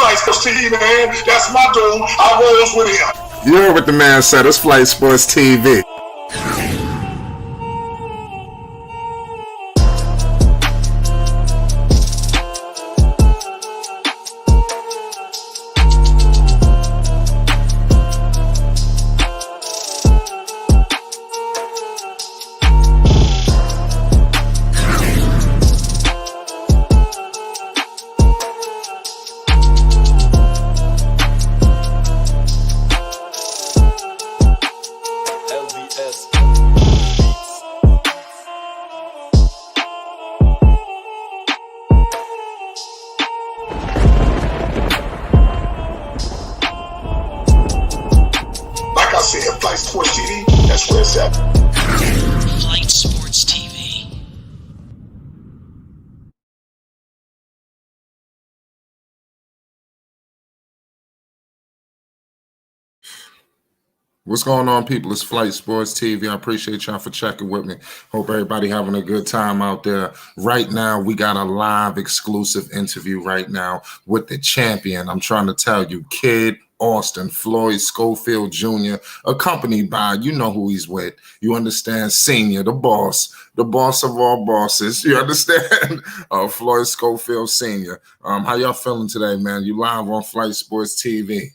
Flight Sports TV, man. That's my dude. I rolls with him. You heard what the man said. It's Flight Sports TV. Flight Sports TV, that's where it's at. Flight Sports TV. What's going on, people? It's Flight Sports TV. I appreciate y'all for checking with me. Hope everybody having a good time out there. Right now, we got a live exclusive interview right now with the champion. I'm trying to tell you, Kid Austin Floyd Schofield Jr., accompanied by, you know who he's with. You understand, Senior, the boss of all bosses. You understand? Floyd Schofield Sr. How y'all feeling today, man? You live on Flight Sports TV.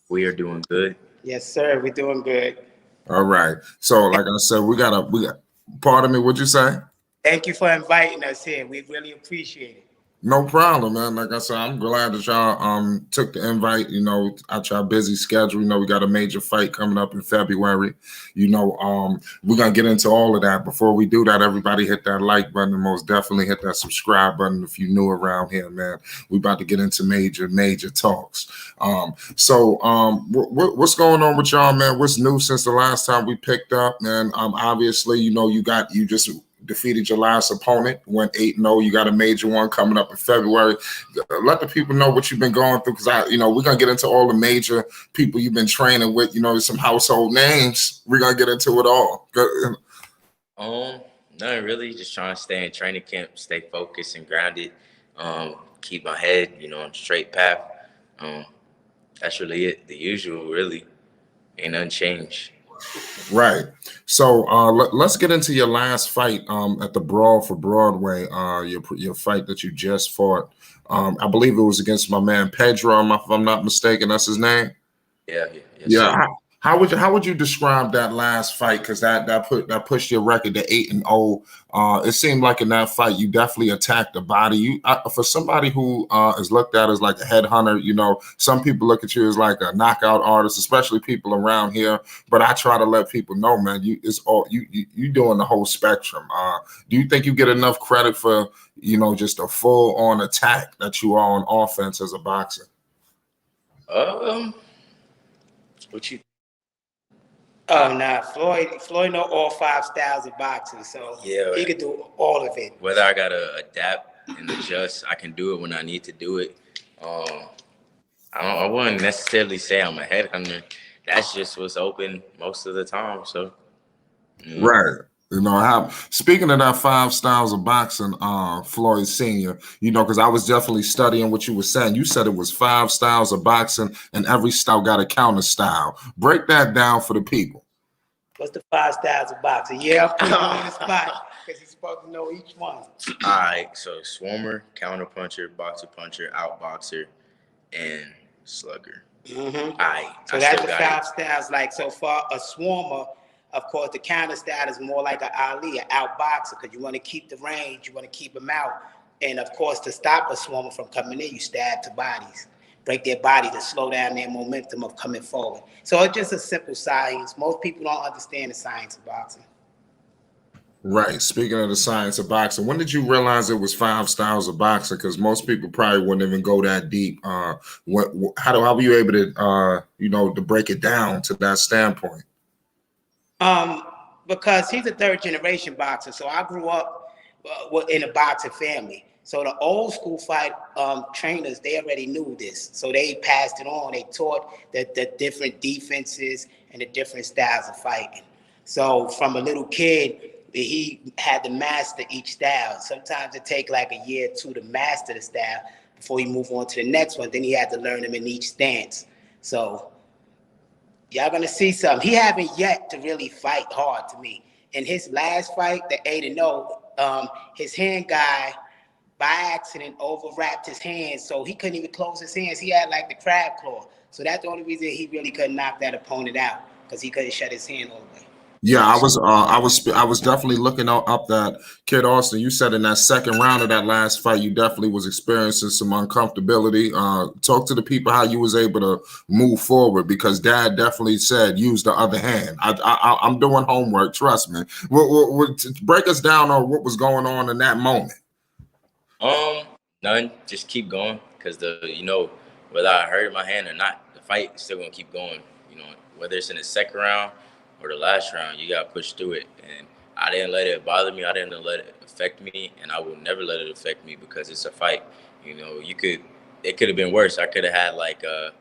We are doing good. Yes, sir. We're doing good. All right. So, like I said, we got. Pardon me. What'd you say? Thank you for inviting us here. We really appreciate it. No problem, man. Like I said, I'm glad that y'all took the invite. You know, at your busy schedule. You know, we got a major fight coming up in February. You know, we're gonna get into all of that. Before we do that, everybody hit that like button and most definitely hit that subscribe button if you're new around here, man. We about to get into major talks. What's going on with y'all, man? What's new since the last time we picked up, man? Obviously, you know, you just defeated your last opponent, went 8-0. You got a major one coming up in February. Let the people know what you've been going through, because we're gonna get into all the major people you've been training with. You know, some household names. We're gonna get into it all. Nothing really. Just trying to stay in training camp, stay focused and grounded. Keep my head, you know, on straight path. That's really it. The usual, really. Ain't nothing changed. Right. So let's get into your last fight at the Brawl for Broadway, your fight that you just fought. I believe it was against my man Pedro, if I'm not mistaken. That's his name? Yeah. Yeah. How would you describe that last fight? Because that pushed your record to 8-0. It seemed like in that fight you definitely attacked the body. For somebody who is looked at as like a headhunter, you know, some people look at you as like a knockout artist, especially people around here. But I try to let people know, man, you doing the whole spectrum. Do you think you get enough credit for, you know, just a full on attack that you are on offense as a boxer? What you? Oh, nah. Floyd know all 5 styles of boxing, so yeah, he could do all of it. Whether I gotta adapt and adjust, I can do it when I need to do it. I wouldn't necessarily say I'm a headhunter. That's just what's open most of the time. So, Right. You know, speaking of that 5 styles of boxing, Floyd Sr., you know, because I was definitely studying what you were saying. You said it was 5 styles of boxing and every style got a counter style. Break that down for the people. What's the 5 styles of boxing? Yeah, I'm putting him on the spot because he's supposed to know each one. All right. So, swarmer, counter puncher, boxer puncher, outboxer, and slugger. Mm-hmm. All right. So that's the 5 styles. Like, so far, a swarmer, of course, the counter style is more like an Ali, an outboxer, because you want to keep the range, you want to keep them out. And of course, to stop a swarmer from coming in, you stab to bodies, break their body to slow down their momentum of coming forward. So it's just a simple science. Most people don't understand the science of boxing. Right. Speaking of the science of boxing, when did you realize it was 5 styles of boxing? Because most people probably wouldn't even go that deep. How were you able to, to break it down to that standpoint? Because he's a 3rd generation boxer. So I grew up in a boxing family. So the old school fight trainers, they already knew this. So they passed it on. They taught the different defenses and the different styles of fighting. So from a little kid, he had to master each style. Sometimes it take like a year or 2 to master the style. before he moved on to the next one. Then he had to learn them in each stance. So y'all gonna see something. He haven't yet to really fight hard to me. In his last fight, the 8-0, his hand guy by accident overwrapped his hands, so he couldn't even close his hands. He had like the crab claw. So that's the only reason he really couldn't knock that opponent out, because he couldn't shut his hand all the way. Yeah, I was definitely looking up that Kid Austin. You said in that second round of that last fight, you definitely was experiencing some uncomfortability. Talk to the people how you was able to move forward, because Dad definitely said use the other hand. I'm doing homework. Trust me. Break us down on what was going on in that moment. None. Just keep going, because whether I hurt my hand or not, the fight is still gonna keep going. Whether it's in the second round or the last round, you gotta push through it. And I didn't let it bother me. I didn't let it affect me, and I will never let it affect me, because it's a fight. It could have been worse. I could have had like a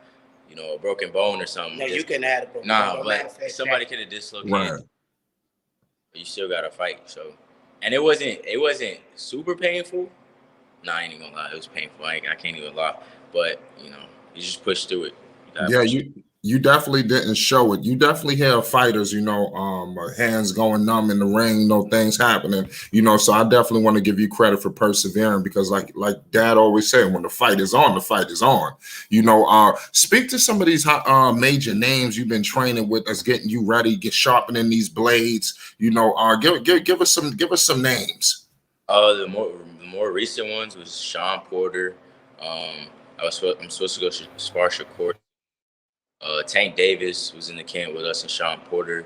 broken bone or something. No, you couldn't have a broken bone. But somebody could have dislocated. Right. But you still gotta fight. So, and it wasn't super painful. Nah, I ain't even gonna lie. It was painful. I can't even lie. But you just push through it. You definitely didn't show it. You definitely have fighters, hands going numb in the ring, things happening, so I definitely want to give you credit for persevering, because like Dad always said, when the fight is on, the fight is on. Speak to some of these major names you've been training with that's getting you ready, sharpening these blades, give us some names. The more recent ones was Sean Porter. I'm supposed to go spar Shakur. Tank Davis was in the camp with us, and Sean Porter.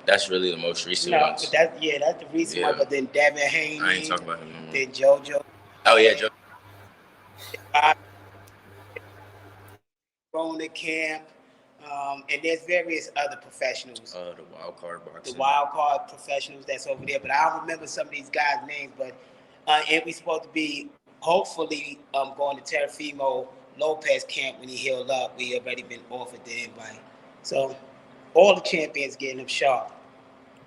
That's really the most recent ones. But that's the recent one. But then Devin Haney. I ain't talking about him no more. Then JoJo. Oh yeah, JoJo. Going to camp. And there's various other professionals. The wild card boxing. The wild card professionals that's over there. But I don't remember some of these guys' names. But and we supposed to be hopefully going to Teofimo Lopez camp when he healed up. We already been offered the invite. So all the champions getting them sharp.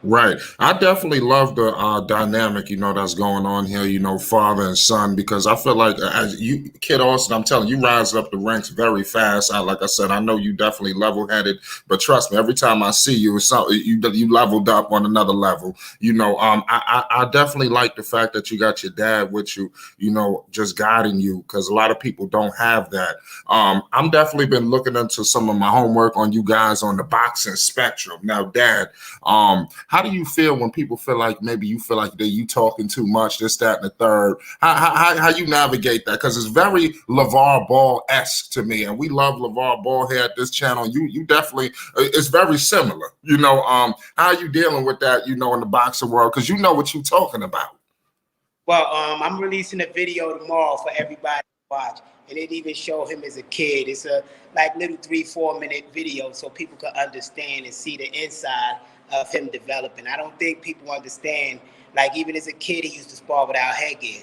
Right. I definitely love the dynamic, that's going on here, father and son, because I feel like as you, Kid Austin, I'm telling you, rise up the ranks very fast. Like I said, I know you definitely level-headed, but trust me, every time I see you, it's you leveled up on another level. I definitely like the fact that you got your dad with you, just guiding you, because a lot of people don't have that. I'm definitely been looking into some of my homework on you guys on the boxing spectrum. Now, Dad, how do you feel when people feel like maybe you feel like you talking too much, this, that, and the third? How you navigate that? Because it's very LeVar Ball-esque to me, and we love LeVar Ball here at this channel. You definitely, it's very similar. How are you dealing with that? In the boxing world, because you know what you're talking about. Well, I'm releasing a video tomorrow for everybody to watch, and it even show him as a kid. It's a little 3-4 minute video, so people can understand and see the inside of him developing. I don't think people understand, even as a kid, he used to spar without headgear.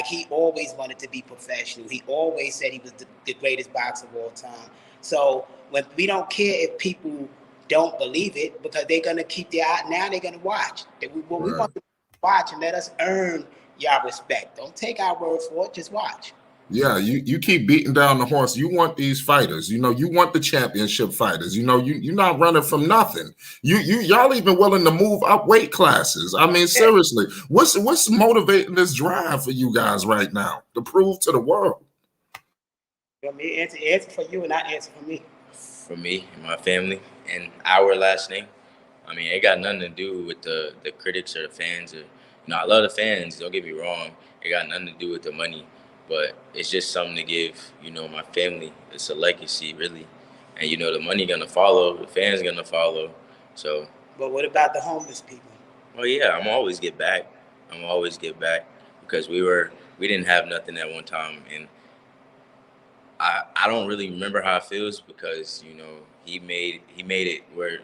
He always wanted to be professional. He always said he was the greatest boxer of all time. So when we don't care if people don't believe it, because they're going to keep their eye, now they're going to watch. We want to watch and let us earn y'all respect. Don't take our word for it, just watch. Yeah, you keep beating down the horse. You want these fighters, you want the championship fighters. You're not running from nothing. Y'all even willing to move up weight classes. I mean, seriously, what's motivating this drive for you guys right now to prove to the world? You want me to answer for you and not answer for me? For me and my family and our last name. I mean, it got nothing to do with the critics or the fans. I love the fans. Don't get me wrong. It got nothing to do with the money. But it's just something to give, my family. It's a legacy, really. And, the money going to follow. The fans going to follow. So. But what about the homeless people? Well, yeah, I'm always get back. Because we didn't have nothing at one time. And I don't really remember how it feels, because, he made it where,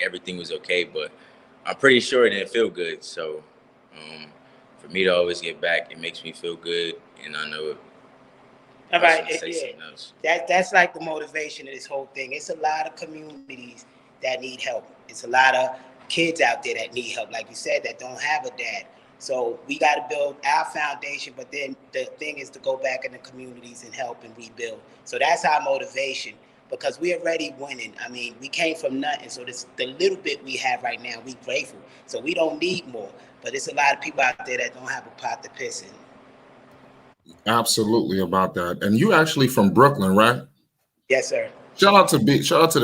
everything was okay. But I'm pretty sure it didn't feel good. So, for me to always get back, it makes me feel good. And I know it. All right, that's the motivation of this whole thing. It's a lot of communities that need help. It's a lot of kids out there that need help, like you said, that don't have a dad. So we got to build our foundation, but then the thing is to go back in the communities and help and rebuild. So that's our motivation, because we're already winning. I mean, we came from nothing. So this, the little bit we have right now, we're grateful. So we don't need more. But there's a lot of people out there that don't have a pot to piss in. Absolutely about that. And you actually from Brooklyn, right? Yes, sir. Shout out to the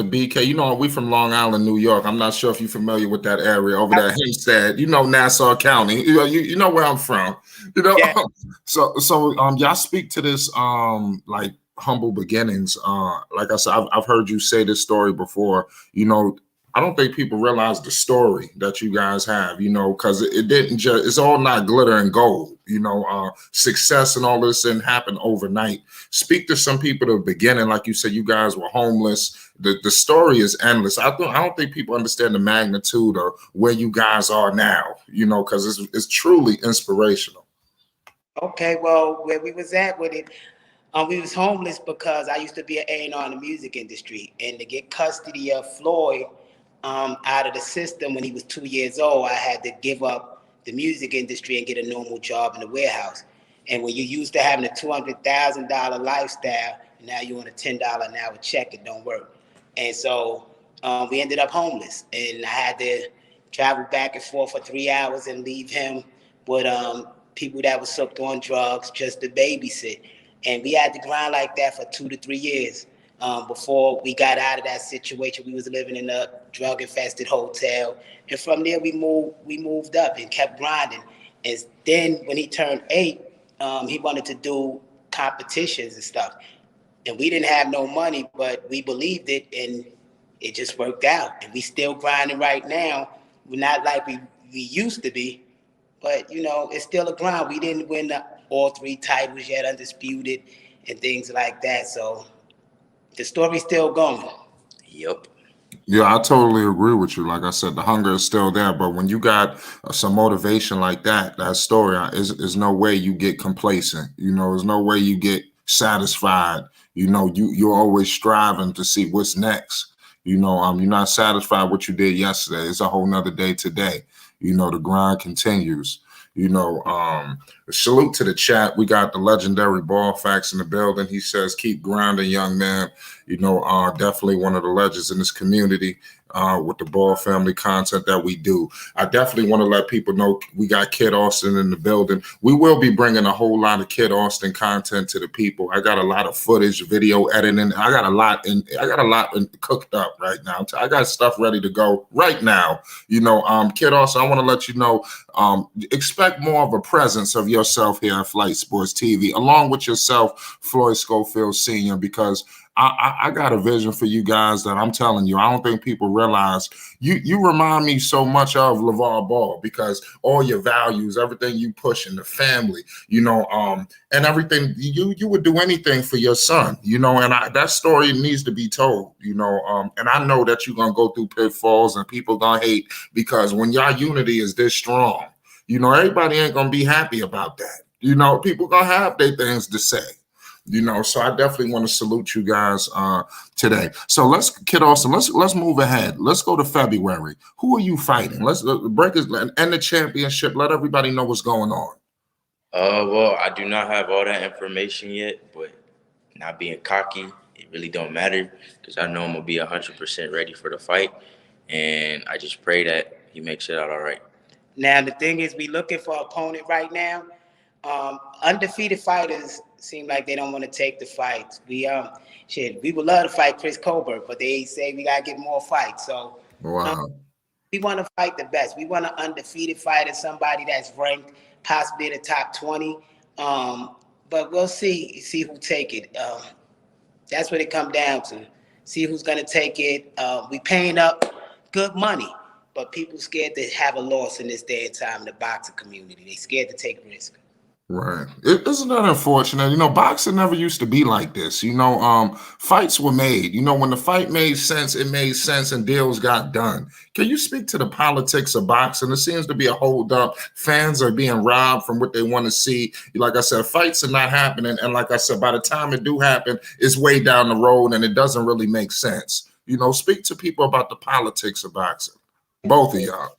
BK. You know, we from Long Island, New York. I'm not sure if you're familiar with that area over there, Hempstead. You know, Nassau County. You know where I'm from. You know, Yeah. so y'all speak to this like humble beginnings. Like I said, I've heard you say this story before. You know, I don't think people realize the story that you guys have, you know, because it didn't just, it's all not glitter and gold, you know, success and all this didn't happen overnight. Speak to some people at the beginning, like you said, you guys were homeless. The story is endless. I don't think people understand the magnitude of where you guys are now, you know, because it's truly inspirational. Okay, well, where we was at with it, we was homeless because I used to be an A&R in the music industry, and to get custody of Floyd out of the system when he was 2 years old, I had to give up the music industry and get a normal job in the warehouse. And when you're used to having a $200,000 lifestyle, now you want a $10 an hour check, it don't work. And so we ended up homeless, and I had to travel back and forth for 3 hours and leave him with people that was hooked on drugs just to babysit. And we had to grind like that for 2 to 3 years. Before we got out of that situation. We was living in a drug-infested hotel, and from there we moved up and kept grinding. And then when he turned 8, he wanted to do competitions and stuff, and we didn't have no money, but we believed it, and it just worked out. And we still grinding right now. We're not like we used to be, but you know, it's still a grind. We didn't win all 3 titles yet, undisputed and things like that. So the story's still going. Yep. Yeah, I totally agree with you. Like I said, the hunger is still there, but when you got some motivation like that story is no way you get complacent. You know, there's no way you get satisfied. You know, you're always striving to see what's next. You know, you're not satisfied with what you did yesterday. It's a whole nother day today. You know, the grind continues. You know, salute to the chat. We got the legendary Ball Facts in the building. He says, keep grinding, young man. You know, definitely one of the legends in this community with the Ball family content that we do. I definitely want to let people know we got Kid Austin in the building. We will be bringing a whole lot of Kid Austin content to the people. I got a lot of footage, video editing. I got a lot cooked up right now. I got stuff ready to go right now. You know, Kid Austin, I want to let you know, expect more of a presence of yourself here at Flight Sports TV, along with yourself, Floyd Schofield Sr., because I got a vision for you guys that I'm telling you, I don't think people realize. You remind me so much of LeVar Ball, because all your values, everything you push in the family, you know, and everything, you would do anything for your son, you know, and that story needs to be told, you know, and I know that you're going to go through pitfalls and people going to hate, because when y'all unity is this strong, you know, everybody ain't going to be happy about that. You know, people going to have their things to say. You know, so I definitely want to salute you guys today. So Kid Austin, let's move ahead. Let's go to February. Who are you fighting? Let's break this and end the championship. Let everybody know what's going on. Well, I do not have all that information yet, but not being cocky, it really don't matter, because I know I'm gonna be 100% ready for the fight, and I just pray that he makes it out all right. Now the thing is, we looking for an opponent right now. Undefeated fighters seem like they don't want to take the fights. We would love to fight Chris Colbert, but they say we gotta get more fights. So wow, we want to fight the best. We want an undefeated fighter, somebody that's ranked possibly in the top 20. But we'll see who take it. That's what it comes down to. See who's gonna take it. We paying up good money, but people scared to have a loss in this day and time in the boxing community. They scared to take risk. right. Isn't that unfortunate? You know, boxing never used to be like this. You know, fights were made. You know, when the fight made sense, it made sense and deals got done. Can you speak to the politics of boxing? It seems to be a holdup. Fans are being robbed from what they want to see. Like I said, fights are not happening. And like I said, by the time it do happen, it's way down the road and it doesn't really make sense. You know, speak to people about the politics of boxing. Both of y'all.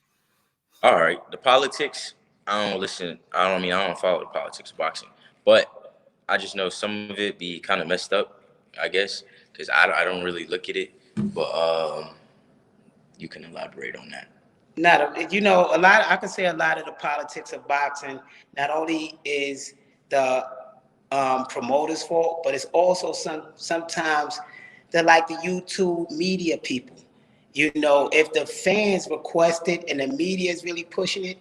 All right, the politics, I don't listen. I don't follow the politics of boxing, but I just know some of it be kind of messed up, I guess, because I don't really look at it. But you can elaborate on that. Not, you know, a lot. I can say a lot of the politics of boxing not only is the promoters' fault, but it's also sometimes they're like the YouTube media people. You know, if the fans request it and the media is really pushing it,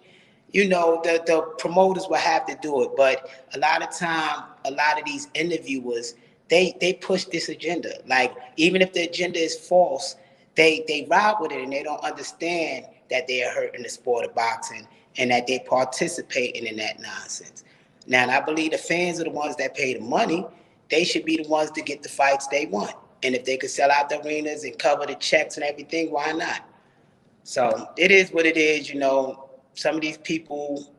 you know, the promoters will have to do it. But a lot of time, a lot of these interviewers, they push this agenda. Like, even if the agenda is false, they ride with it, and they don't understand that they are hurting the sport of boxing and that they're participating in that nonsense. Now, and I believe the fans are the ones that pay the money. They should be the ones to get the fights they want. And if they could sell out the arenas and cover the checks and everything, why not? So it is what it is. You know, some of these people,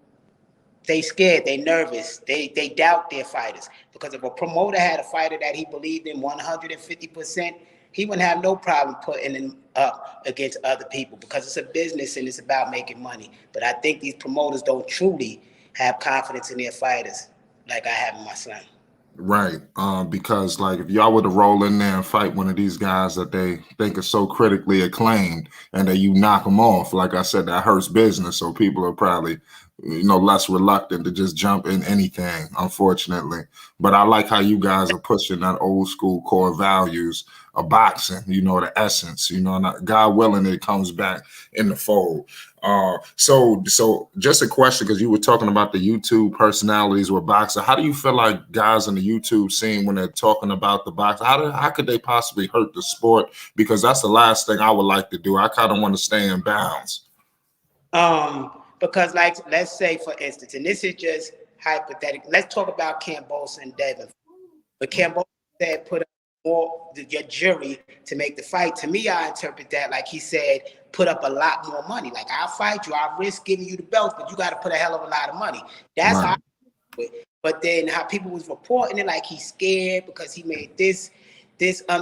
they scared, they nervous, they doubt their fighters. Because if a promoter had a fighter that he believed in 150%, he wouldn't have no problem putting him up against other people, because it's a business and it's about making money. But I think these promoters don't truly have confidence in their fighters like I have in my son. Right. Because like if y'all were to roll in there and fight one of these guys that they think are so critically acclaimed, and then you knock them off, like I said, that hurts business. So people are probably, you know, less reluctant to just jump in anything, unfortunately. But I like how you guys are pushing that old school core values of boxing, you know, the essence, you know, and God willing, it comes back in the fold. So just a question, because you were talking about the YouTube personalities with boxing. How do you feel like guys in the YouTube scene, when they're talking about the boxing, how could they possibly hurt the sport? Because that's the last thing I would like to do. I kind of want to stay in bounds. Because, like, let's say, for instance, and this is just hypothetical, let's talk about Cambosa and Devin. But Cambosa said put up more your jury to make the fight. To me, I interpret that like he said put up a lot more money. Like, I'll fight you, I'll risk giving you the belts, but you got to put a hell of a lot of money. That's Right. how I do it. But then how people was reporting it like he's scared because he made this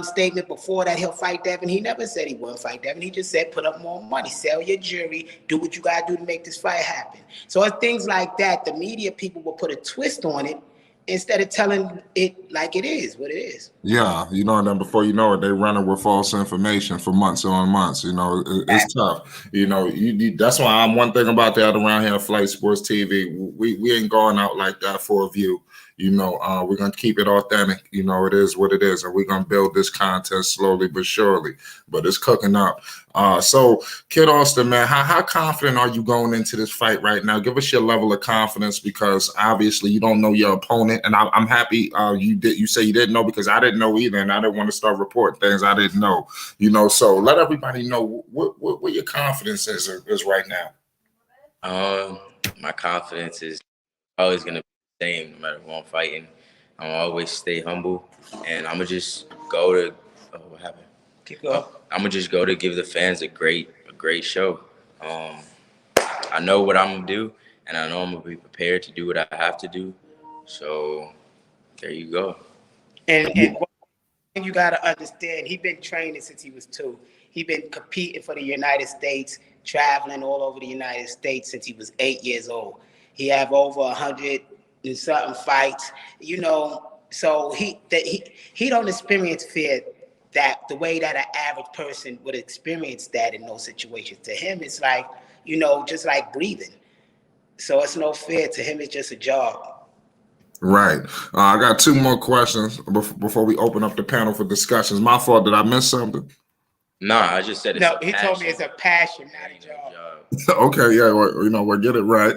statement before that he'll fight Devin. He never said he wouldn't fight Devin. He just said put up more money, sell your jury, do what you gotta do to make this fight happen. So it's things like that. The media people will put a twist on it instead of telling it like it is, what it is. Yeah, you know, and then before you know it, they running with false information for months on months. You know, it's tough. You know, that's why I'm one thing about that around here at Flight Sports TV. We ain't going out like that for a view. You know, we're gonna keep it authentic. You know, it is what it is, and we're gonna build this content slowly but surely. But it's cooking up. So, Kid Austin, man, how confident are you going into this fight right now? Give us your level of confidence, because obviously you don't know your opponent, and I'm happy you say you didn't know, because I didn't know either, and I didn't want to start reporting things I didn't know. You know, so let everybody know what your confidence is right now. My confidence is always gonna be the same no matter who I'm fighting. I'm always stay humble, and I'm gonna just go to. Oh, what happened? Keep going. I'm gonna just go to give the fans a great show. I know what I'm gonna do, and I know I'm gonna be prepared to do what I have to do. So there you go. And one thing you got to understand, he been training since he was 2. He been competing for the United States, traveling all over the United States since he was 8 years old. He have over 100 and something fights, you know. So he don't experience fear that the way that an average person would experience that in those situations. To him, it's like, you know, just like breathing. So it's no fear. To him, it's just a job. Right. I got 2 more questions before we open up the panel for discussions. My fault. Did I miss something? Nah, I just said it's No, a he passion. told me it's a passion, not a job. Okay, yeah, well, you know, we'll get it right.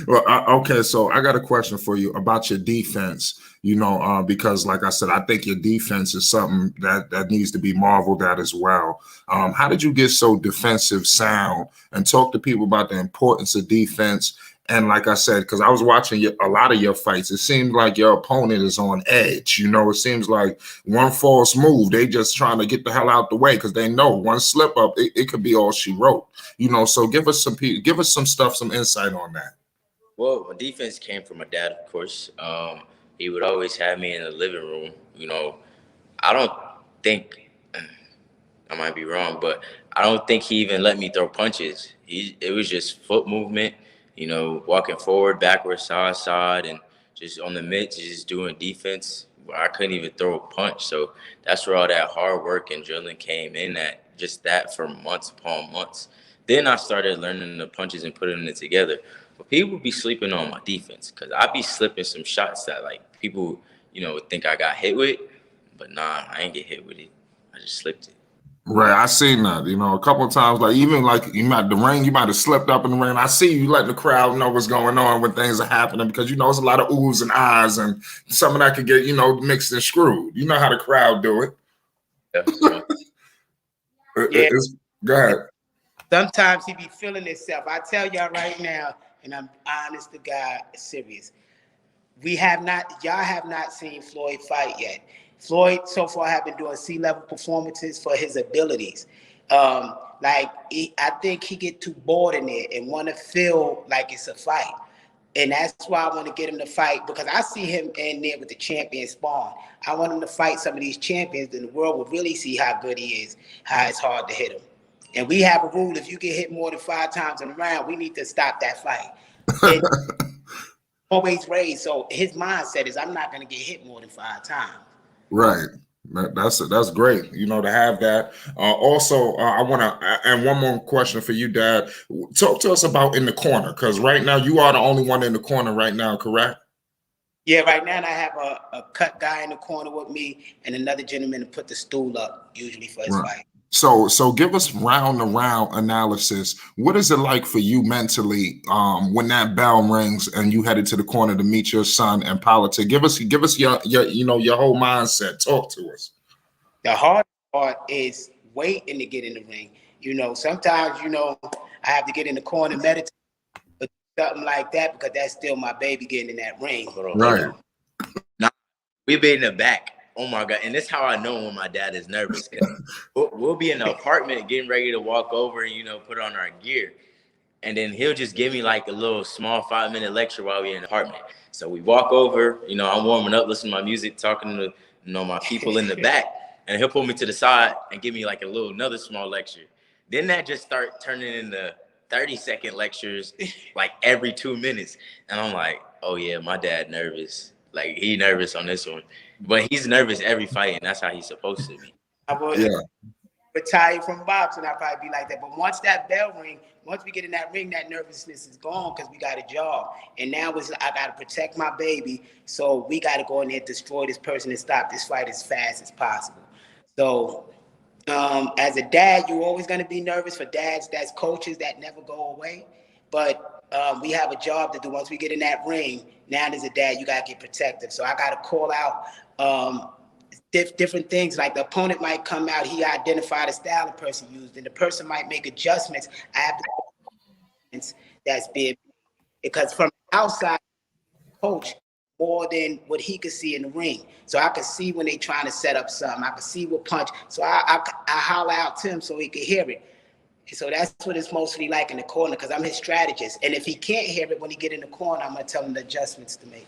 Well, okay, so I got a question for you about your defense. You know, because like I said, I think your defense is something that needs to be marveled at as well. How did you get so defensive sound? And talk to people about the importance of defense. And like I said, because I was watching a lot of your fights, it seemed like your opponent is on edge. You know, it seems like one false move, they just trying to get the hell out the way, because they know one slip up, it could be all she wrote. You know, so give us some stuff, some insight on that. Well, my defense came from my dad, of course. He would always have me in the living room. You know, I don't think, I might be wrong, but I don't think he even let me throw punches. It was just foot movement you know, walking forward, backwards, side, and just on the mitts, just doing defense. I couldn't even throw a punch. So that's where all that hard work and drilling came in at, just that for months upon months. Then I started learning the punches and putting it together. But people be sleeping on my defense because I be slipping some shots that, like, people, you know, would think I got hit with. But nah, I ain't get hit with it. I just slipped it. Right, I seen that, you know, a couple of times, like even like you might you might have slipped up in the ring. I see you letting the crowd know what's going on when things are happening because you know it's a lot of oohs and ahs and some of that could get, you know, mixed and screwed. You know how the crowd do it. Yeah. Yeah. Go ahead. Sometimes he be feeling himself. I tell y'all right now, and I'm honest to God, serious. Y'all have not seen Floyd fight yet. Floyd so far have been doing C-level performances for his abilities. I think he get too bored in there and want to feel like it's a fight. And that's why I want to get him to fight, because I see him in there with the champion Spawn. I want him to fight some of these champions, and the world will really see how good he is, how it's hard to hit him. And we have a rule: if you get hit more than 5 times in a round, we need to stop that fight. And always raised, so his mindset is, I'm not going to get hit more than 5 times. Right. That's great, you know, to have that. Also, I want to, and one more question for you, Dad. Talk to us about in the corner, because right now you are the only one in the corner right now, correct? Yeah, right now I have a cut guy in the corner with me and another gentleman to put the stool up, usually for his fight. So give us round to round analysis. What is it like for you mentally when that bell rings and you headed to the corner to meet your son and politic? Give us your you know, your whole mindset. Talk to us. The hard part is waiting to get in the ring. You know, sometimes, you know, I have to get in the corner, meditate, or something like that, because that's still my baby getting in that ring. Right. Now, we be in the back. Oh my God. And that's how I know when my dad is nervous. We'll be in the apartment getting ready to walk over and, you know, put on our gear. And then he'll just give me like a little small 5-minute lecture while we're in the apartment. So we walk over, you know, I'm warming up, listening to my music, talking to, you know, my people in the back. And he'll pull me to the side and give me like another small lecture. Then that just start turning into 30-second lectures like every 2 minutes. And I'm like, oh yeah, my dad nervous. Like, he nervous on this one. But he's nervous every fight, and that's how he's supposed to be. I would retire from boxing, I'd probably be like that. But once that bell ring, once we get in that ring, that nervousness is gone because we got a job. And now I got to protect my baby. So we got to go in there, destroy this person, and stop this fight as fast as possible. So as a dad, you're always going to be nervous. For dads, that's coaches that never go away. But we have a job to do. Once we get in that ring, now as a dad, you got to get protective. So I got to call out different things. Like the opponent might come out, he identified a style the person used, and the person might make adjustments. I have to that's big, because from the outside, coach more than what he could see in the ring. So I could see when they trying to set up something. I could see what punch. So I holler out to him so he could hear it. So that's what it's mostly like in the corner, because I'm his strategist. And if he can't hear it when he get in the corner, I'm going to tell him the adjustments to make.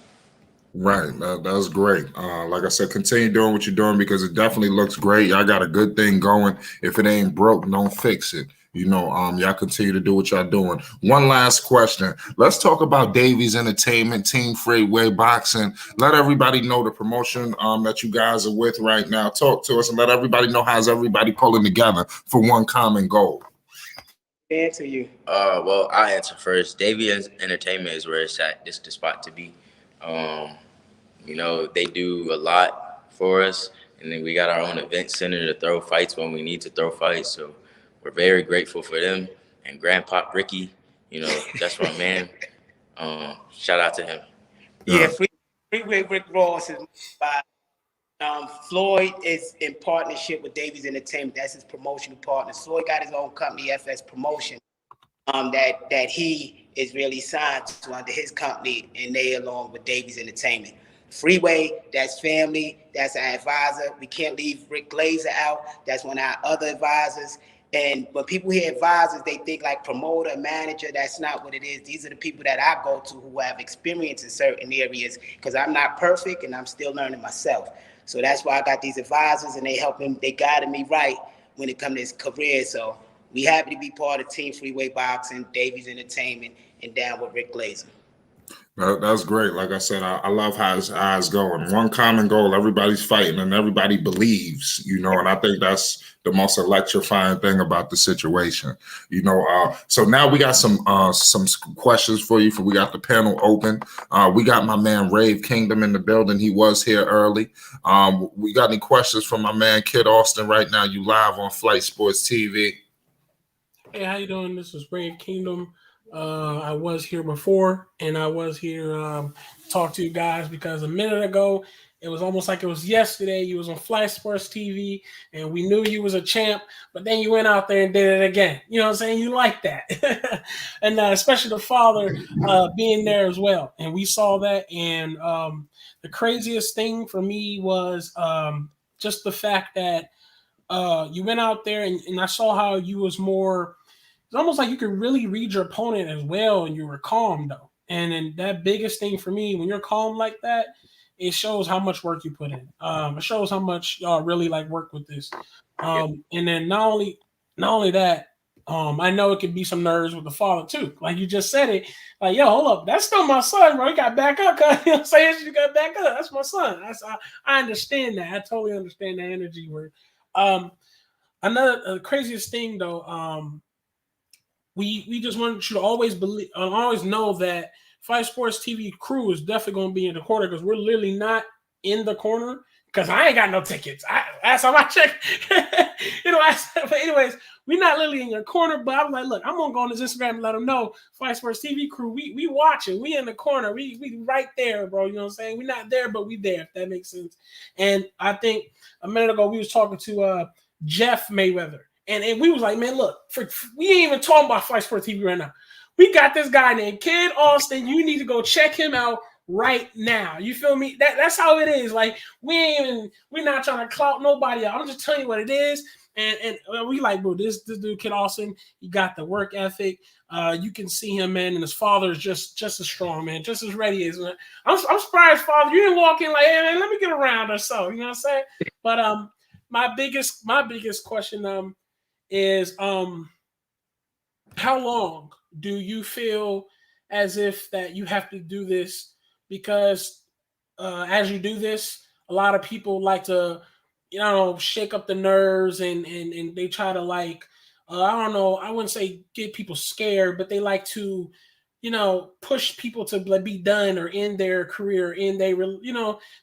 Right. That's great. Like I said, continue doing what you're doing, because it definitely looks great. Y'all got a good thing going. If it ain't broke, don't fix it. You know, y'all continue to do what y'all doing. One last question. Let's talk about Davies Entertainment, Team Freeway Boxing. Let everybody know the promotion that you guys are with right now. Talk to us and let everybody know how's everybody pulling together for one common goal. Answer you. Well, I'll answer first. Davies Entertainment is where it's at. It's the spot to be. You know, they do a lot for us, and then we got our own event center to throw fights when we need to throw fights. So we're very grateful for them. And Grandpa Ricky, you know, that's my man. Shout out to him. Yeah, Freeway Rick Ross is by Floyd is in partnership with Davies Entertainment. That's his promotional partner. Floyd got his own company, FS Promotion, that he is really signed to under his company, and they along with Davies Entertainment. Freeway, that's family, that's our advisor. We can't leave Rick Glazer out. That's one of our other advisors. And when people hear advisors, they think like promoter, manager. That's not what it is. These are the people that I go to who have experience in certain areas, because I'm not perfect and I'm still learning myself. So that's why I got these advisors, and they guided me right when it comes to this career. So we happy to be part of Team Freeway Boxing, Davies Entertainment, and down with Rick Glazer. That's great. Like I said, I love how it's going. One common goal, everybody's fighting and everybody believes, and I think that's the most electrifying thing about the situation. So now we got some questions for you. We got the panel open. We got my man Rave Kingdom in the building. He was here early. We got any questions from my man Kid Austin right now? You live on Flight Sports TV. Hey, how you doing? This is Rave Kingdom. I was here before, and I was here to talk to you guys because a minute ago, it was almost like it was yesterday. You was on Flight Sports TV, and we knew you was a champ, but then you went out there and did it again. You know what I'm saying? You like that. And especially the father being there as well. And we saw that, and the craziest thing for me was just the fact that you went out there, and I saw how you was more. It's almost like you could really read your opponent as well, and you were calm though. And then that biggest thing for me, when you're calm like that, it shows how much work you put in. It shows how much y'all really like work with this. And then not only that, I know it could be some nerves with the father too. Like you just said it, like, yo, hold up, that's still my son, bro. You got back up, cuz. You know what I'm saying? You got back up. That's my son. I understand that. I totally understand the energy word. Another craziest thing though, we just want you to always believe, always know that Fight Sports TV crew is definitely going to be in the corner because we're literally not in the corner because I ain't got no tickets. That's how I check. But anyways, we're not literally in your corner, but I'm like, look, I'm going to go on his Instagram and let him know Fight Sports TV crew, we watching. We in the corner. We right there, bro. You know what I'm saying? We're not there, but we there, if that makes sense. And I think a minute ago we was talking to Jeff Mayweather. And we was like, man, look, we ain't even talking about Fight Sports TV right now. We got this guy named Kid Austin. You need to go check him out right now. You feel me? That's how it is. Like, we're not trying to clout nobody out. I'm just telling you what it is. And we like, bro, this dude, Kid Austin, he got the work ethic. You can see him, man, and his father is just as strong, man, just as ready as, man. I'm surprised, father, you didn't walk in like, hey, man, let me get around or so. You know what I'm saying? But my biggest question is how long do you feel as if that you have to do this? Because as you do this, a lot of people like to, shake up the nerves and they try to like, I don't know, I wouldn't say get people scared, but they like to, push people to be done or end their career, a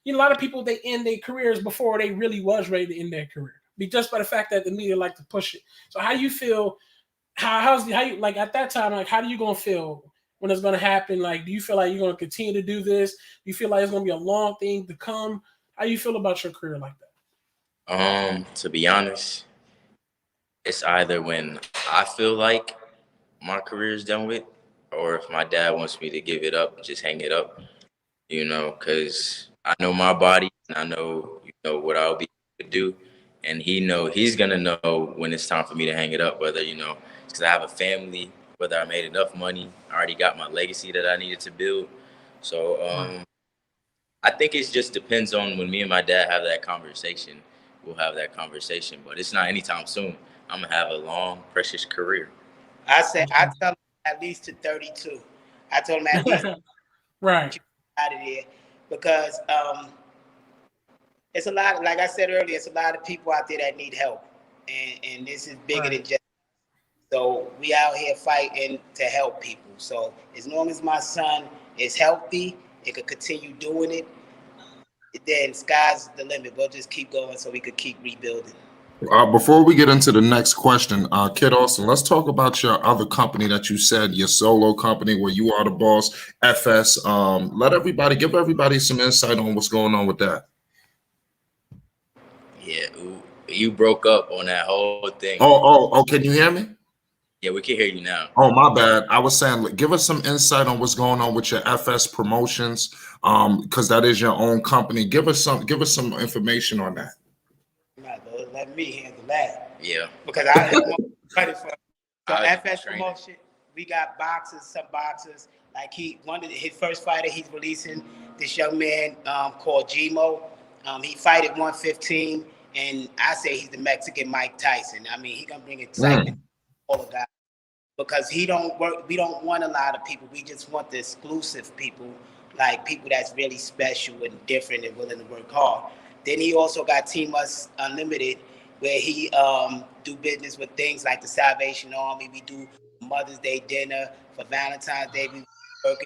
lot of people, they end their careers before they really was ready to end their career. Just by the fact that the media like to push it. So how do you feel? How you like at that time? Like, how do you gonna feel when it's gonna happen? Like, do you feel like you're gonna continue to do this? Do you feel like it's gonna be a long thing to come? How do you feel about your career like that? To be honest, it's either when I feel like my career is done with, or if my dad wants me to give it up, just hang it up. Because I know my body and I know what I'll be able to do. And he's going to know when it's time for me to hang it up, whether, because I have a family, whether I made enough money. I already got my legacy that I needed to build. So I think it just depends on when me and my dad have that conversation. We'll have that conversation, but it's not anytime soon. I'm going to have a long, precious career. I tell him at least to 32. I told him at least right out of there because it's a lot, like I said earlier, it's a lot of people out there that need help. And this is bigger than just. So we out here fighting to help people. So as long as my son is healthy, it could continue doing it, then sky's the limit. We'll just keep going so we could keep rebuilding. Before we get into the next question, Kid Austin, let's talk about your other company that you said, your solo company where you are the boss, FS. Give everybody some insight on what's going on with that. Yeah, you broke up on that whole thing. Oh, can you hear me? Yeah, we can hear you now. Oh, my bad. I was saying, give us some insight on what's going on with your FS Promotions, because that is your own company. Give us some information on that. Let me handle that. Yeah. Because I have more credit for it. So FS Promotion, we got some boxers. Like his first fighter he's releasing, this young man called Gmo. He fight at 115, and I say he's the Mexican Mike Tyson. I mean, he gonna bring excitement to all the guys. because he don't work. We don't want a lot of people. We just want the exclusive people, like people that's really special and different and willing to work hard. Then he also got Team Us Unlimited, where he do business with things like the Salvation Army. We do Mother's Day dinner for Valentine's Day. We work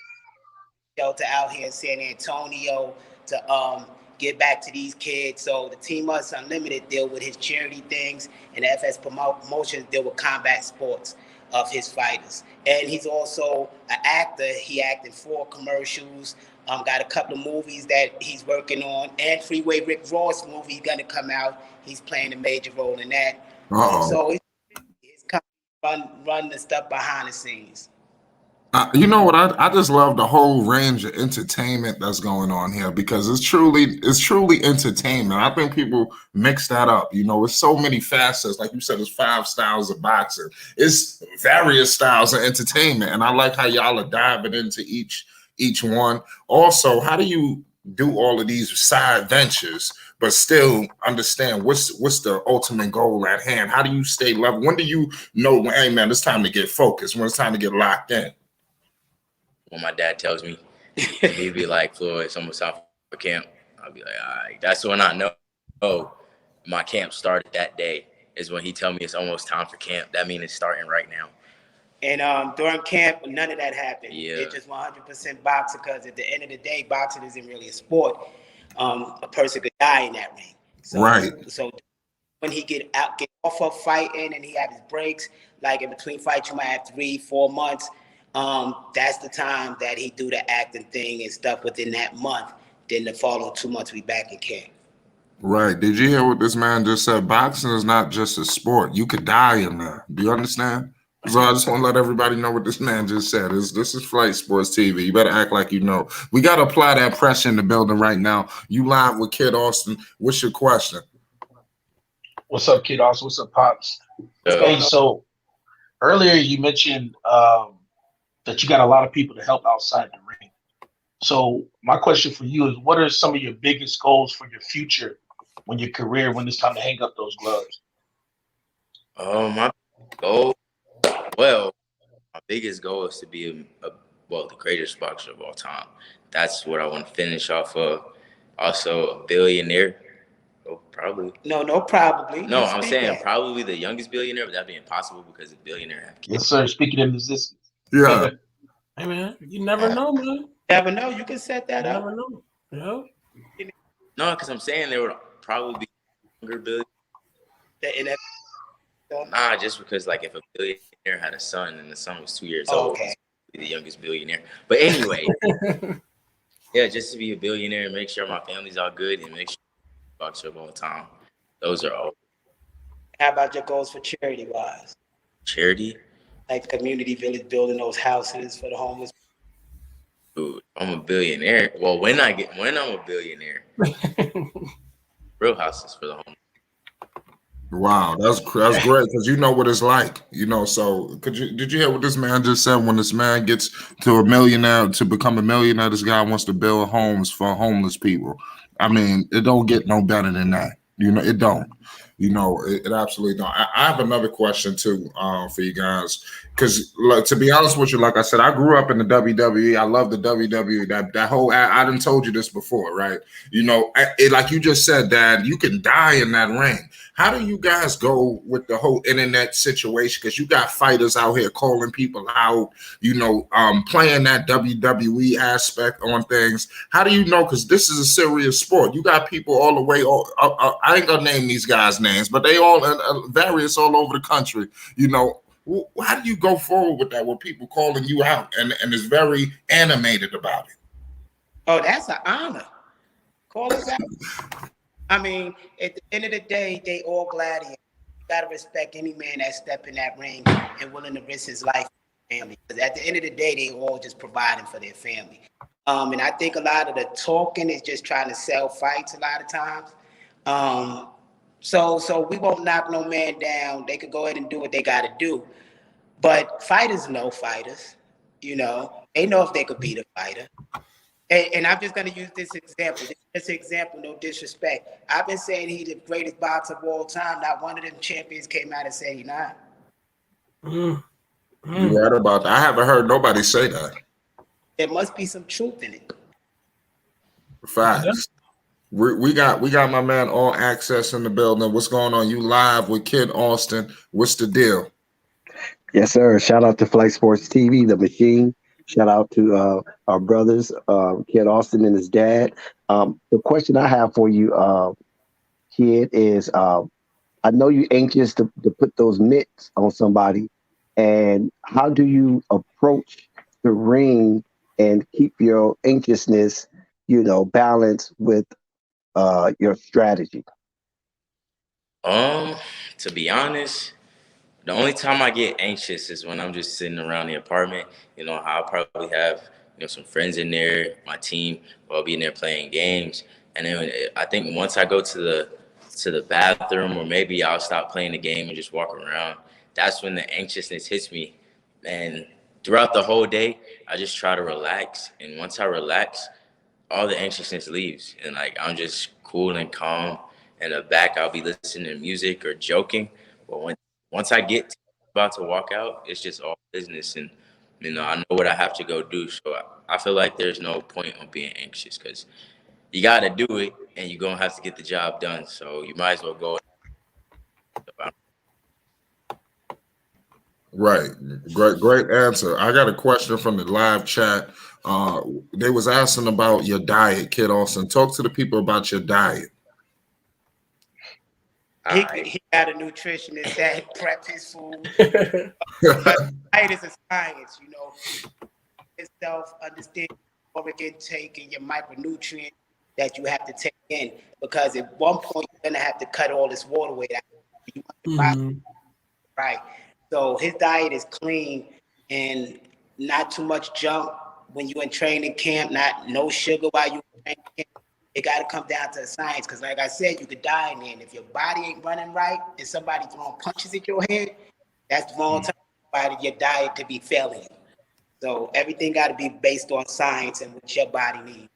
shelter out here in San Antonio to get back to these kids. So the Team Us Unlimited deal with his charity things, and the FS Promotions deal with combat sports of his fighters. And he's also an actor. He acted 4 commercials, got a couple of movies that he's working on, and Freeway Rick Ross movie gonna come out. He's playing a major role in that. So it's kind of run the stuff behind the scenes. You know what? I just love the whole range of entertainment that's going on here, because it's truly entertainment. I think people mix that up. You know, it's so many facets. Like you said, it's 5 styles of boxing. It's various styles of entertainment, and I like how y'all are diving into each one. Also, how do you do all of these side ventures but still understand what's the ultimate goal at hand? How do you stay level? When do you know, hey man, it's time to get focused, when it's time to get locked in? When my dad tells me, he'd be like, Floyd, it's almost time for camp. I'll be like, all right. That's when I know my camp started that day, is when he tell me it's almost time for camp. That means it's starting right now. And during camp, none of that happened. Yeah. It's just 100% boxing, because at the end of the day, boxing isn't really a sport. A person could die in that ring. So, right. So when he get off of fighting and he have his breaks, like in between fights, you might have 3-4 months. That's the time that he do the acting thing and stuff within that month. Then the following 2 months, we back in camp. Right. Did you hear what this man just said? Boxing is not just a sport. You could die in there. Do you understand? So I just want to let everybody know what this man just said. This is Flight Sports TV. You better act like you know. We got to apply that pressure in the building right now. You live with Kid Austin. What's your question? What's up, Kid Austin? What's up, Pops? Hey, so earlier you mentioned that you got a lot of people to help outside the ring. So my question for you is, what are some of your biggest goals for your future when it's time to hang up those gloves? My goal, well, my biggest goal is to be the greatest boxer of all time. That's what I want to finish off of. Also, a billionaire. Oh, probably. No, probably. No, I'm saying probably the youngest billionaire, but that'd be impossible because a billionaire have kids. Yes, sir. Speaking of existence. Yeah. Hey man, you never know, man. Never know. You can set that up. Never know. Yeah. No, because I'm saying there would probably be younger billionaires. Nah, just because like if a billionaire had a son and the son was 2 years old, okay, he'd be the youngest billionaire. But anyway, yeah, just to be a billionaire and make sure my family's all good and make sure boxer of all time. Those are all. How about your goals for charity wise? Charity? Like community village, building those houses for the homeless. Dude, I'm a billionaire. Well, when I'm a billionaire, real houses for the homeless. Wow, that's great, because you know what it's like, you know. So did you hear what this man just said? When this man gets to become a millionaire, this guy wants to build homes for homeless people. I mean, it don't get no better than that. You know, it don't. You know, it absolutely don't. I have another question too for you guys, because to be honest with you, like I said, I grew up in the WWE. I love the WWE. That whole, I done told you this before, right? You know, like you just said, Dad, you can die in that ring. How do you guys go with the whole internet situation? Because you got fighters out here calling people out, you know, playing that WWE aspect on things. How do you know? Because this is a serious sport. You got people all the way. I ain't gonna name these guys' names, but they all various all over the country. You know, how do you go forward with that? With people calling you out and is very animated about it. Oh, that's an honor. Call us out. I mean, at the end of the day, they all gladiators. You gotta respect any man that step in that ring and willing to risk his life for his family. Because at the end of the day, they all just providing for their family. And I think a lot of the talking is just trying to sell fights a lot of times. So we won't knock no man down. They could go ahead and do what they gotta do. But fighters know fighters. You know, they know if they could beat a fighter. And I'm just going to use this example. This example, no disrespect. I've been saying he's the greatest boxer of all time. Not one of them champions came out and said he's not. You're right about that. I haven't heard nobody say that. There must be some truth in it. Facts. We got my man All Access in the building. What's going on? You live with Kid Austin. What's the deal? Yes, sir. Shout out to Flight Sports TV, the machine. Shout out to our brothers, Kid Austin and his dad. The question I have for you, Kid, is I know you're anxious to put those mitts on somebody. And how do you approach the ring and keep your anxiousness, balanced with your strategy? To be honest, the only time I get anxious is when I'm just sitting around the apartment. I'll probably have, some friends in there, my team, will be in there playing games. And then I think once I go to the bathroom, or maybe I'll stop playing the game and just walk around, that's when the anxiousness hits me. And throughout the whole day, I just try to relax. And once I relax, all the anxiousness leaves. And I'm just cool and calm. In the back, I'll be listening to music or joking. But once I get about to walk out, it's just all business. And, I know what I have to go do. So I feel like there's no point on being anxious, because you got to do it and you're going to have to get the job done. So you might as well go. Right. Great answer. I got a question from the live chat. They was asking about your diet, Kid Austin. Talk to the people about your diet. He got a nutritionist that prep his food. Diet is a science, Itself, understand caloric intake and your micronutrients that you have to take in, because at one point you're gonna have to cut all this water weight out. You want your body, right? So his diet is clean and not too much junk when you're in training camp. No sugar while you're in training camp. It got to come down to the science, because like I said, you could die in there. And if your body ain't running right and somebody throwing punches at your head, that's the wrong time for your diet to be failing you. So everything got to be based on science and what your body needs.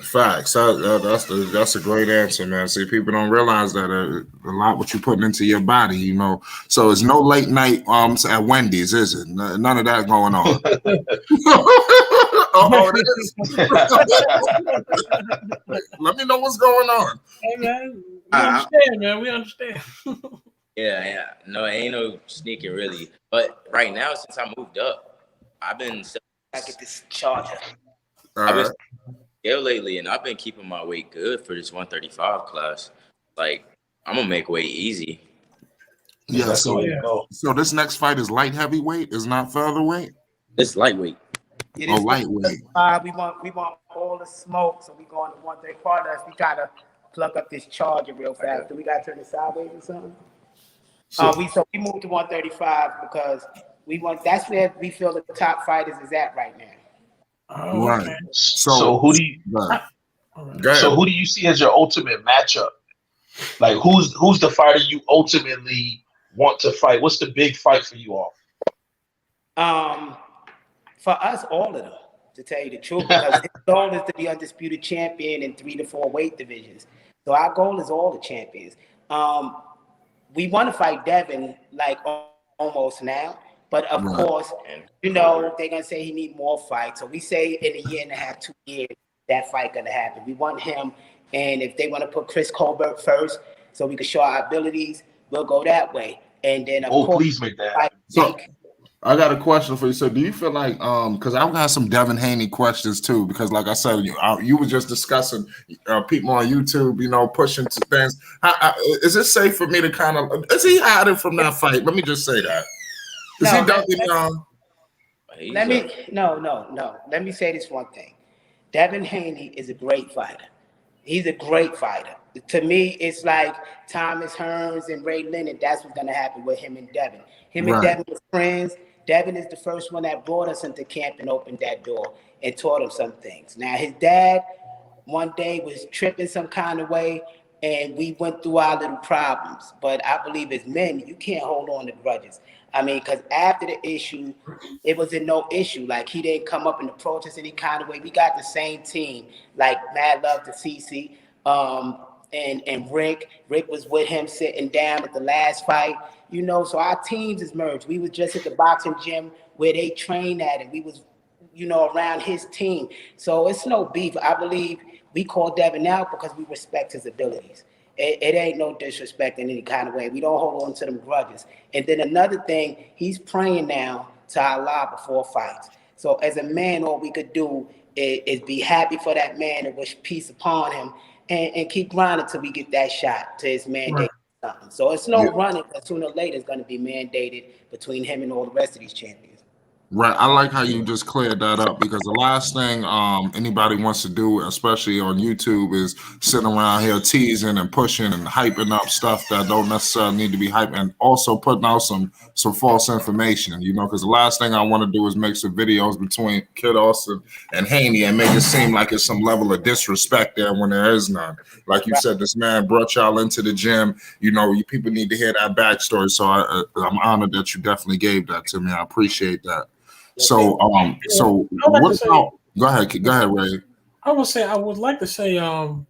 Facts. That's a great answer, man. See, people don't realize that a lot what you're putting into your body, So it's no late night at Wendy's, is it? None of that going on. It is. Let me know what's going on. Hey, man. We understand, man. We understand. Yeah. No, ain't no sneaking really. But right now, since I moved up, I get this charger. I've been scale lately, and I've been keeping my weight good for this 135 class. I'm gonna make weight easy. Yeah. So this next fight is light heavyweight. It's not featherweight. It's lightweight. Lightweight. We want all the smoke, so we going to 135. We try to plug up this charger real fast. Do we got to turn it sideways or something? So we moved to 135 because that's where we feel the top fighters is at right now. Oh, right. Okay. So who do you see as your ultimate matchup? Who's the fighter you ultimately want to fight? What's the big fight for you all? For us, all of them, to tell you the truth, because his goal is to be undisputed champion in 3 to 4 weight divisions. So our goal is all the champions. We want to fight Devin almost now, but of course, they're gonna say he need more fights. So we say in a year and a half, 2 years, that fight gonna happen. We want him, and if they want to put Chris Colbert first, so we can show our abilities, we'll go that way. And then of course, please make that. So I got a question for you. So do you feel like because I've got some Devin Haney questions too, because like I said, you were just discussing people on YouTube, pushing to things. Is it safe for me to kind of is he hiding from that fight? Let me just say that. Is he ducking No. Let me say this one thing. Devin Haney is a great fighter. He's a great fighter. To me, it's like Thomas Hearns and Ray Leonard. That's what's going to happen with him and Devin. And Devin was friends. Devin is the first one that brought us into camp and opened that door and taught him some things. Now, his dad one day was tripping some kind of way, and we went through our little problems. But I believe as men, you can't hold on to grudges. I mean, because after the issue, it was a no issue. He didn't come up in the protest any kind of way. We got the same team, mad love to CC. and Rick was with him sitting down at the last fight. You know, so our teams is merged. We was just at the boxing gym where they trained at, and we was, you know, around his team. So it's no beef. I believe we call Devin out because we respect his abilities. It ain't no disrespect in any kind of way. We don't hold on to them grudges. And then another thing, he's praying now to Allah before fights. So as a man, all we could do is be happy for that man and wish peace upon him, and keep grinding till we get that shot to his mandate. Right. So it's no running, but sooner or later it's going to be mandated between him and all the rest of these champions. Right. I like how you just cleared that up, because the last thing anybody wants to do, especially on YouTube, is sitting around here teasing and pushing and hyping up stuff that don't necessarily need to be hyped, and also putting out some false information, you know, because the last thing I want to do is make some videos between Kid Austin and Haney and make it seem like it's some level of disrespect there when there is none. Like you said, this man brought y'all into the gym. You know, you people need to hear that backstory. So I'm honored that you definitely gave that to me. I appreciate that. So what about, go ahead, Ray. I would like to say, that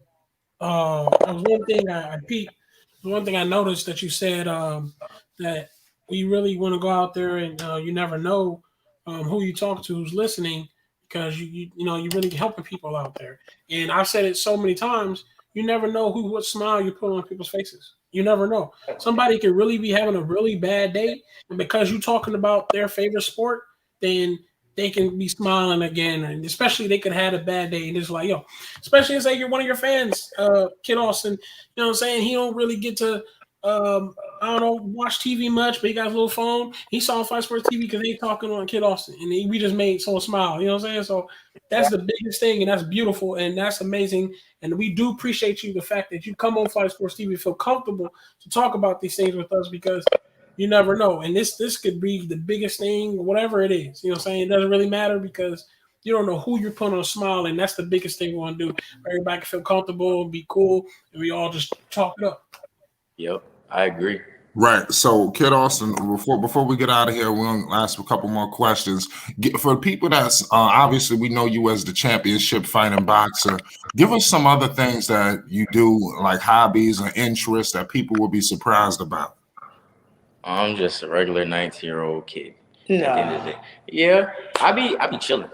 was one thing I peeped. One thing I noticed that you said, that we really want to go out there and you never know who you talk to, who's listening, because you know, you're really helping people out there. And I've said it so many times, you never know what smile you put on people's faces. You never know. Somebody could really be having a really bad day, and because you're talking about their favorite sport, then they can be smiling again. And especially they could have had a bad day, and it's like, yo, especially say you're one of your fans, Kid Austin, you know what I'm saying? He don't really get to, I don't know, watch TV much, but he got a little phone. He saw Fight Sports TV because they talking on Kid Austin, and we just made someone smile, you know what I'm saying? So that's the biggest thing, and that's beautiful, and that's amazing. And we do appreciate you, the fact that you come on Fight Sports TV, feel comfortable to talk about these things with us, because you never know. And this could be the biggest thing, whatever it is. You know what I'm saying? It doesn't really matter, because you don't know who you're putting on a smile, and that's the biggest thing we want to do. Everybody can feel comfortable, be cool, and we all just talk it up. Yep, I agree. Right. So, Kid Austin, before we get out of here, we'll ask a couple more questions. For people that's obviously, we know you as the championship fighting boxer. Give us some other things that you do, like hobbies or interests, that people will be surprised about. I'm just a regular 19-year-old kid. No. At the end of the day. Yeah, I be chilling.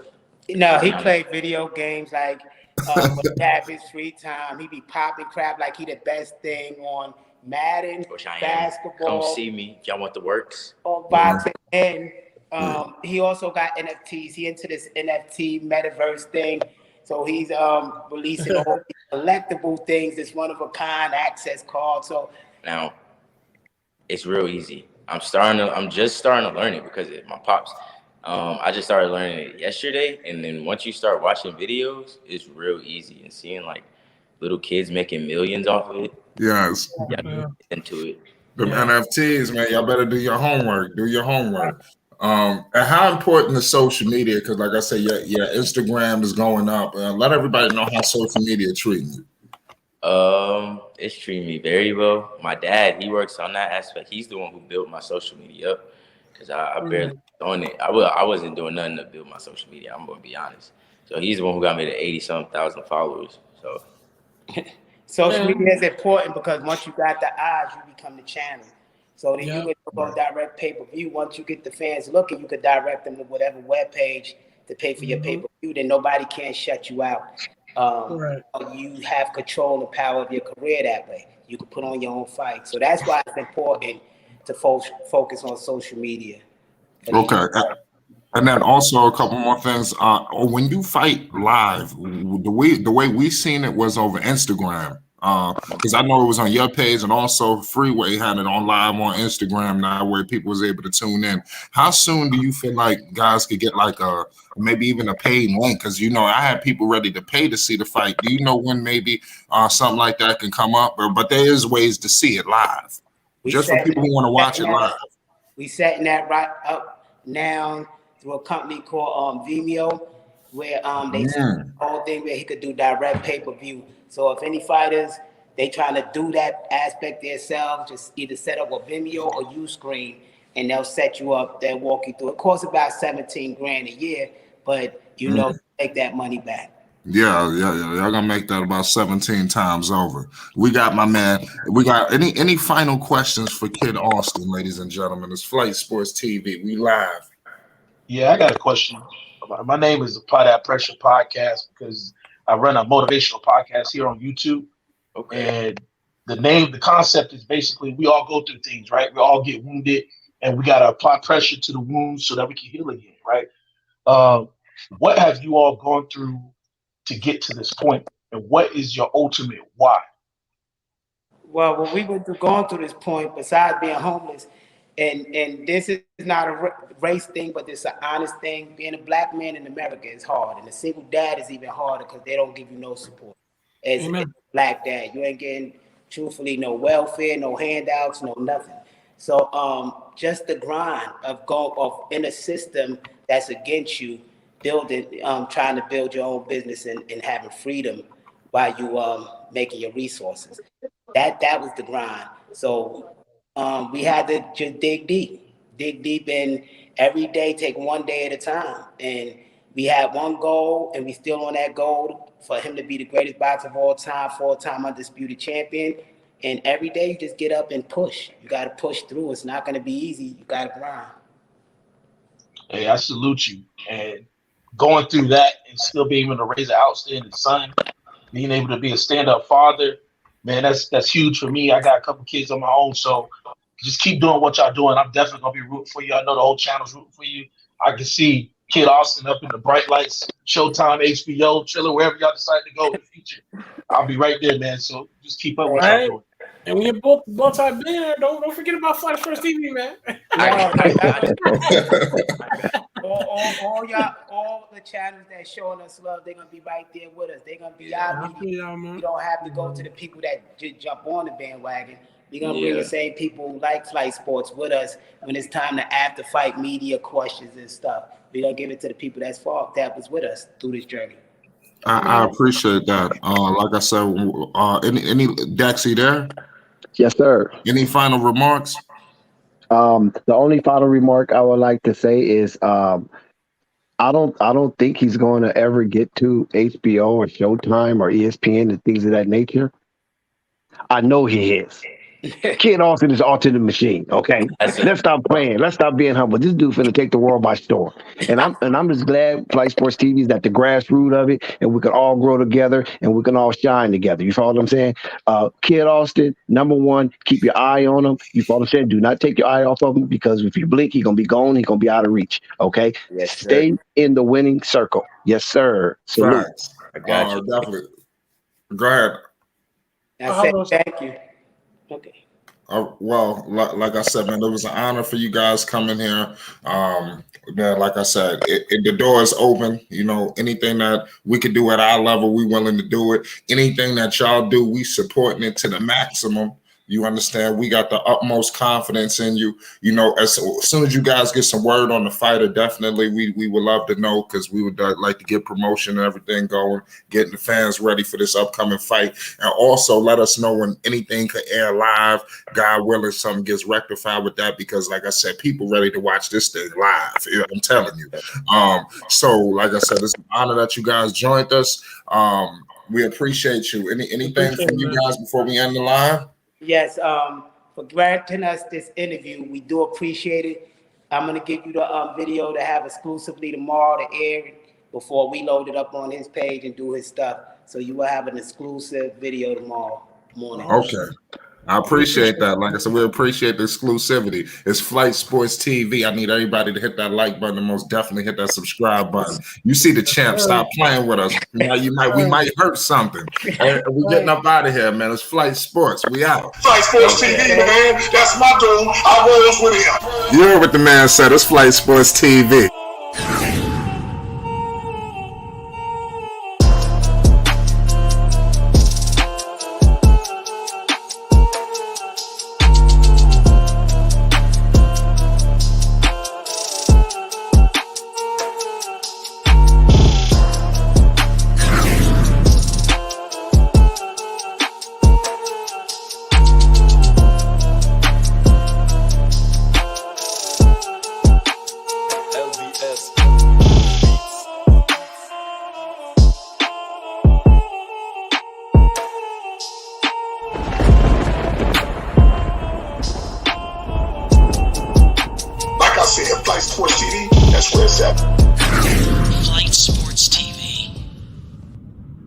No, he played video games like when he have his free time. He be popping crap like he the best thing on Madden, basketball. Come see me. Y'all want the works? Or boxing. And he also got NFTs. He into this NFT metaverse thing. So he's releasing all these collectible things. It's one of a kind access card. So now it's real easy. I'm just starting to learn it because of my pops. I just started learning it yesterday, and then once you start watching videos, it's real easy, and seeing like little kids making millions off of it. Yes. Yeah, into it. The NFTs, man, y'all better do your homework. And how important is social media? Because like I said, yeah, Instagram is going up. Let everybody know how social media treating you. It's treating me very well. My dad, he works on that aspect. He's the one who built my social media up, because I barely on it. I wasn't doing nothing to build my social media. I'm gonna be honest. So he's the one who got me to 80-some thousand followers. So social media is important, because once you got the eyes, you become the channel. So then you can go direct pay-per-view. Once you get the fans looking, you could direct them to whatever web page to pay for your pay-per-view. Then nobody can shut you out. You have control and power of your career that way. You can put on your own fight. So that's why it's important to focus on social media. Okay. And then also a couple more things. When you fight live, the way we seen it was over Instagram. Because I know it was on your page, and also Freeway had it on live on Instagram now, where people was able to tune in. How soon do you feel like guys could get like maybe even a paid link? Because you know I had people ready to pay to see the fight. Do you know when maybe something like that can come up? But there is ways to see it live, just for people who want to watch it live. We setting that right up now through a company called Vimeo, where they set the whole thing where he could do direct pay-per-view. So if any fighters, they trying to do that aspect themselves, just either set up a Vimeo or Uscreen, and they'll set you up, they'll walk you through. It costs about $17,000 a year, but you know, take that money back. Yeah. Y'all gonna make that about 17 times over. We got my man. We got any final questions for Kid Austin, ladies and gentlemen? It's Flight Sports TV. We live. Yeah, I got a question. My name is Apply That Pressure Podcast because I run a motivational podcast here on YouTube. Okay. And the concept is basically we all go through things, right? We all get wounded and we got to apply pressure to the wounds so that we can heal again, right? What have you all gone through to get to this point, and what is your ultimate why? Well, when we were going through this point, besides being homeless, and this is not a race thing, but it's an honest thing. Being a black man in America is hard, and a single dad is even harder because they don't give you no support. As a black dad, you ain't getting, truthfully, no welfare, no handouts, no nothing. So just the grind of in a system that's against you, building, trying to build your own business and having freedom while you making your resources. That was the grind. So we had to just dig deep, and every day take one day at a time. And we had one goal, and we still on that goal for him to be the greatest boxer of all time, 4-time undisputed champion. And every day you just get up and push. You got to push through. It's not going to be easy. You got to grind. Hey, I salute you. And going through that and still being able to raise an outstanding son, being able to be a stand-up father, man, that's huge for me. I got a couple kids of my own, so just keep doing what y'all doing. I'm definitely gonna be rooting for you. I know the whole channel's rooting for you. I can see Kid Austin up in the bright lights, Showtime, HBO, chilling, wherever y'all decide to go in the future. I'll be right there, man. So just keep up what y'all doing. And when you're both multi-billionaire, don't forget about Flight Sports TV, man. All the channels that showing us love, they're gonna be right there with us. They're gonna be out. You don't have to go to the people that just jump on the bandwagon. We're gonna bring the same people like Flight Sports with us when it's time to after fight media questions and stuff. We're gonna give it to the people that was with us through this journey. I appreciate that. Like I said, any Daxie there? Yes, sir. Any final remarks? The only final remark I would like to say is I don't think he's going to ever get to HBO or Showtime or ESPN and things of that nature. I know he is. Kid Austin is Ultimate Machine. Okay, let's stop playing. Let's stop being humble. This dude finna take the world by storm. And I'm just glad Flight Sports TV is at the grassroots of it, and we can all grow together and we can all shine together. You follow what I'm saying? Kid Austin, number one, keep your eye on him. You follow what I'm saying? Do not take your eye off of him, because if you blink, he's gonna be gone. He's gonna be out of reach. Okay, Yes, stay in the winning circle. Yes, sir. Salute. Right. I got you. Definitely. Go ahead. I said thank you. Okay. Well, like I said, man, it was an honor for you guys coming here. Man, like I said, the door is open. You know, anything that we could do at our level, we willing to do it. Anything that y'all do, we supporting it to the maximum. You understand? We got the utmost confidence in you. You know, as soon as you guys get some word on the fighter, definitely we would love to know, because we would like to get promotion and everything going, getting the fans ready for this upcoming fight. And also let us know when anything could air live. God willing, something gets rectified with that, because like I said, people ready to watch this thing live. I'm telling you. So like I said, it's an honor that you guys joined us. We appreciate you. Anything from you guys before we end the live? Yes, for granting us this interview, we do appreciate it. I'm gonna give you the video to have exclusively tomorrow to air it before we load it up on his page and do his stuff. So you will have an exclusive video tomorrow morning. Okay. I appreciate that. Like I said, we appreciate the exclusivity. It's Flight Sports TV. I need everybody to hit that like button and most definitely hit that subscribe button. You see the champ, stop playing with us. Now we might hurt something. And we getting up out of here, man. It's Flight Sports. We out. Flight Sports TV, man. That's my dude. I rolls with him. You heard what the man said. It's Flight Sports TV. LB. Where's that?